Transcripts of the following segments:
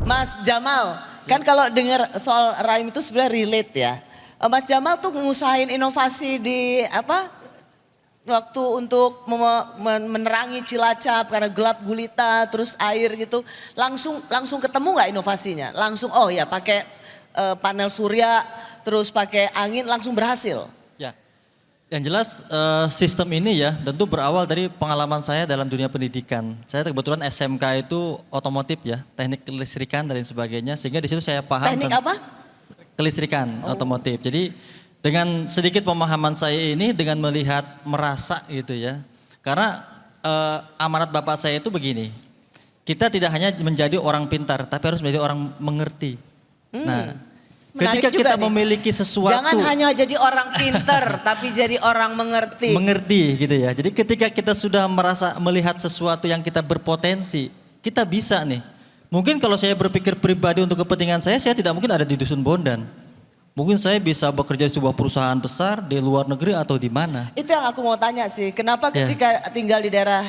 Mas Jamal, kan kalau dengar soal rhyme itu sebenarnya relate ya. Mas Jamal tuh ngusahain inovasi di apa? Waktu untuk menerangi Cilacap karena gelap gulita terus air gitu. Langsung ketemu nggak inovasinya? Langsung oh ya pakai panel surya terus pakai angin langsung berhasil. Ya, yang jelas sistem ini ya tentu berawal dari pengalaman saya dalam dunia pendidikan. Saya kebetulan SMK itu otomotif ya, teknik kelistrikan dan lain sebagainya. Sehingga di situ saya paham Teknik apa? kelistrikan otomotif. Jadi dengan sedikit pemahaman saya ini dengan melihat merasa gitu ya. Karena amanat bapak saya itu begini. Kita tidak hanya menjadi orang pintar tapi harus menjadi orang mengerti. Nah, Menarik ketika juga kita nih. memiliki sesuatu. Jangan hanya jadi orang pinter tapi jadi orang mengerti. Mengerti gitu ya. Jadi ketika kita sudah merasa melihat sesuatu yang kita berpotensi, kita bisa nih. Mungkin kalau saya berpikir pribadi untuk kepentingan saya tidak mungkin ada di Dusun Bondan. Mungkin saya bisa bekerja di sebuah perusahaan besar di luar negeri atau di mana. Itu yang aku mau tanya sih, kenapa Ya. ketika tinggal di daerah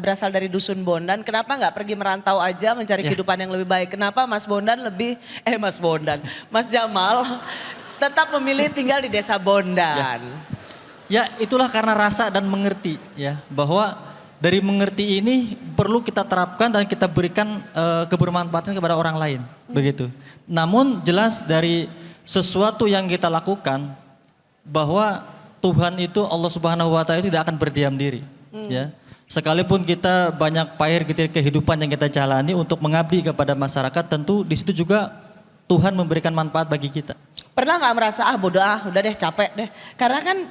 berasal dari Dusun Bondan, kenapa nggak pergi merantau aja mencari Ya. kehidupan yang lebih baik? Kenapa Mas Bondan Mas Jamal tetap memilih tinggal di desa Bondan? Ya itulah karena rasa dan mengerti ya. Bahwa dari mengerti ini perlu kita terapkan dan kita berikan kebermanfaatan kepada orang lain. Begitu. Namun jelas dari sesuatu yang kita lakukan bahwa Tuhan itu Allah Subhanahu wa taala tidak akan berdiam diri ya. Sekalipun kita banyak pahit getir kehidupan yang kita jalani untuk mengabdi kepada masyarakat, tentu di situ juga Tuhan memberikan manfaat bagi kita. Pernah nggak merasa udah deh capek deh. Karena kan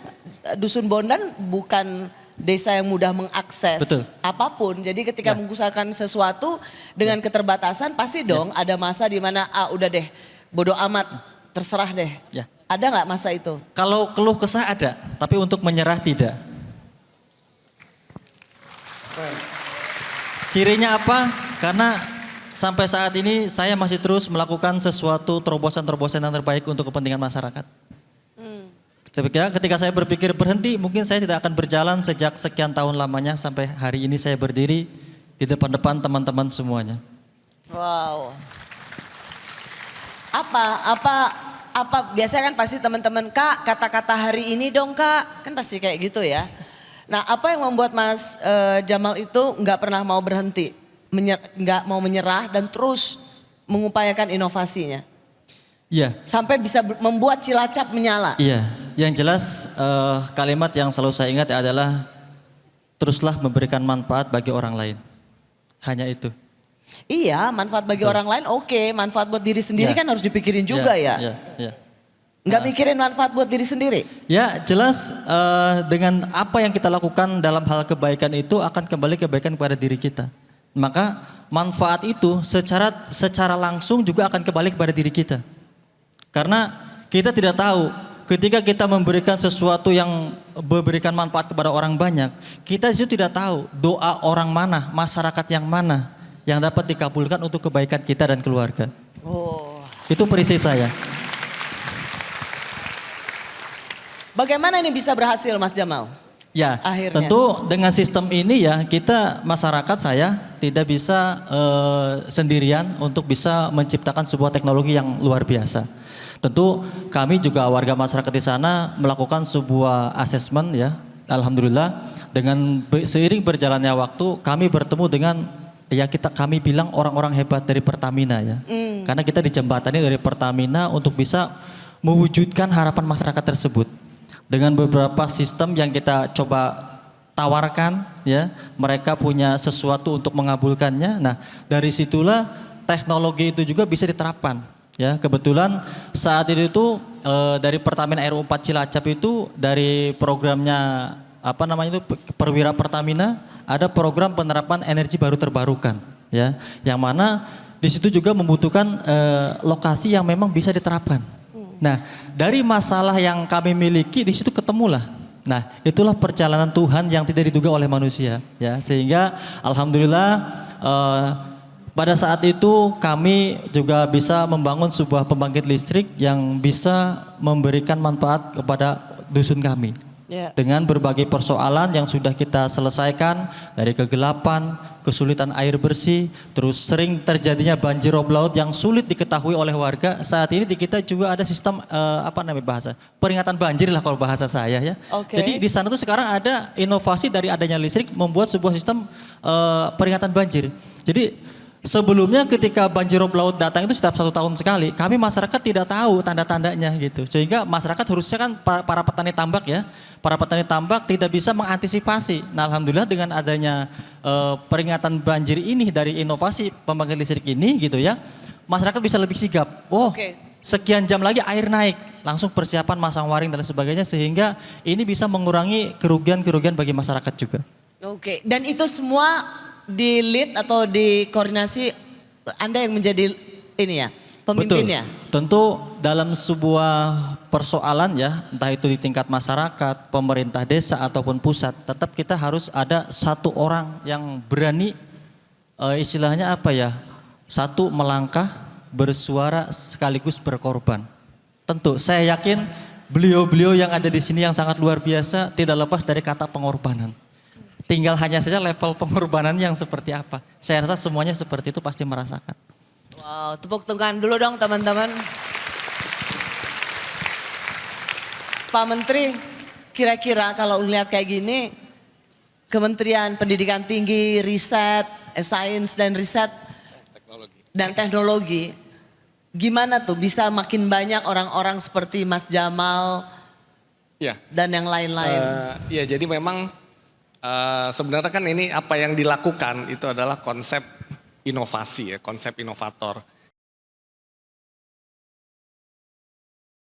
Dusun Bondan bukan desa yang mudah mengakses Betul. apapun. Jadi ketika Ya. mengusahakan sesuatu dengan keterbatasan pasti dong ada masa di mana udah deh bodoh amat terserah deh. Ya. Ada nggak masa itu? Kalau keluh kesah ada, tapi untuk menyerah tidak. Cirinya apa? Karena sampai saat ini saya masih terus melakukan sesuatu terobosan-terobosan yang terbaik untuk kepentingan masyarakat. Ketika saya berpikir berhenti, mungkin saya tidak akan berjalan sejak sekian tahun lamanya sampai hari ini saya berdiri di depan-depan teman-teman semuanya. Wow. Apa biasanya kan pasti teman-teman Kak kata-kata hari ini dong Kak, kan pasti kayak gitu ya. Nah apa yang membuat Mas Jamal itu nggak pernah mau berhenti, nggak mau menyerah dan terus mengupayakan inovasinya? Iya. Sampai bisa membuat Cilacap menyala. Iya, yang jelas kalimat yang selalu saya ingat adalah teruslah memberikan manfaat bagi orang lain. Hanya itu. Iya, manfaat bagi orang lain oke, manfaat buat diri sendiri Ya. kan harus dipikirin juga ya. Ya. Nggak mikirin manfaat buat diri sendiri. Ya, jelas dengan apa yang kita lakukan dalam hal kebaikan itu akan kembali kebaikan kepada diri kita. Maka manfaat itu secara langsung juga akan kembali kepada diri kita. Karena kita tidak tahu ketika kita memberikan sesuatu yang memberikan manfaat kepada orang banyak, kita di situ tidak tahu doa orang mana, masyarakat yang mana yang dapat dikabulkan untuk kebaikan kita dan keluarga. Oh. Itu prinsip saya. Bagaimana ini bisa berhasil Mas Jamal? Ya, Akhirnya. tentu dengan sistem ini ya kita masyarakat saya tidak bisa sendirian untuk bisa menciptakan sebuah teknologi yang luar biasa. Tentu kami juga warga masyarakat di sana melakukan sebuah asesmen ya. Alhamdulillah dengan seiring berjalannya waktu kami bertemu dengan kami bilang orang-orang hebat dari Pertamina ya. Karena kita dijembatani dari Pertamina untuk bisa mewujudkan harapan masyarakat tersebut. Dengan beberapa sistem yang kita coba tawarkan ya, mereka punya sesuatu untuk mengabulkannya. Nah, dari situlah teknologi itu juga bisa diterapkan. Ya, kebetulan saat itu dari Pertamina RU 4 Cilacap itu dari programnya Perwira Pertamina ada program penerapan energi baru terbarukan ya, yang mana di situ juga membutuhkan lokasi yang memang bisa diterapkan. Nah, dari masalah yang kami miliki di situ ketemulah. Nah, itulah perjalanan Tuhan yang tidak diduga oleh manusia ya, sehingga alhamdulillah pada saat itu kami juga bisa membangun sebuah pembangkit listrik yang bisa memberikan manfaat kepada dusun kami. Ya. Dengan berbagai persoalan yang sudah kita selesaikan dari kegelapan, kesulitan air bersih, terus sering terjadinya banjir rob laut yang sulit diketahui oleh warga. Saat ini di kita juga ada sistem peringatan banjir lah kalau bahasa saya ya. Oke. Jadi di sana tuh sekarang ada inovasi dari adanya listrik membuat sebuah sistem peringatan banjir. Jadi sebelumnya ketika banjir rob laut datang itu setiap 1 tahun sekali, kami masyarakat tidak tahu tanda-tandanya gitu. Sehingga masyarakat harusnya kan para petani tambak ya, para petani tambak tidak bisa mengantisipasi. Nah alhamdulillah dengan adanya peringatan banjir ini dari inovasi pembangkit listrik ini gitu ya, masyarakat bisa lebih sigap. Oh, Oke. sekian jam lagi air naik, langsung persiapan masang waring dan sebagainya sehingga ini bisa mengurangi kerugian-kerugian bagi masyarakat juga. Oke, dan itu semua di lead atau di koordinasi Anda yang menjadi ini ya, pemimpinnya? Betul. Tentu dalam sebuah persoalan ya, entah itu di tingkat masyarakat, pemerintah desa ataupun pusat, tetap kita harus ada satu orang yang berani istilahnya apa ya, satu melangkah, bersuara sekaligus berkorban. Tentu saya yakin beliau-beliau yang ada di sini yang sangat luar biasa tidak lepas dari kata pengorbanan. Tinggal hanya saja level pengorbanan yang seperti apa. Saya rasa semuanya seperti itu pasti merasakan. Wow, tepuk tangan dulu dong teman-teman. Pak Menteri, kira-kira kalau lihat kayak gini, Kementerian Pendidikan Tinggi, Riset, Sains dan Riset dan Teknologi, gimana tuh bisa makin banyak orang-orang seperti Mas Jamal Ya, dan yang lain-lain? ya jadi memang sebenarnya kan ini apa yang dilakukan itu adalah konsep inovasi ya, konsep inovator.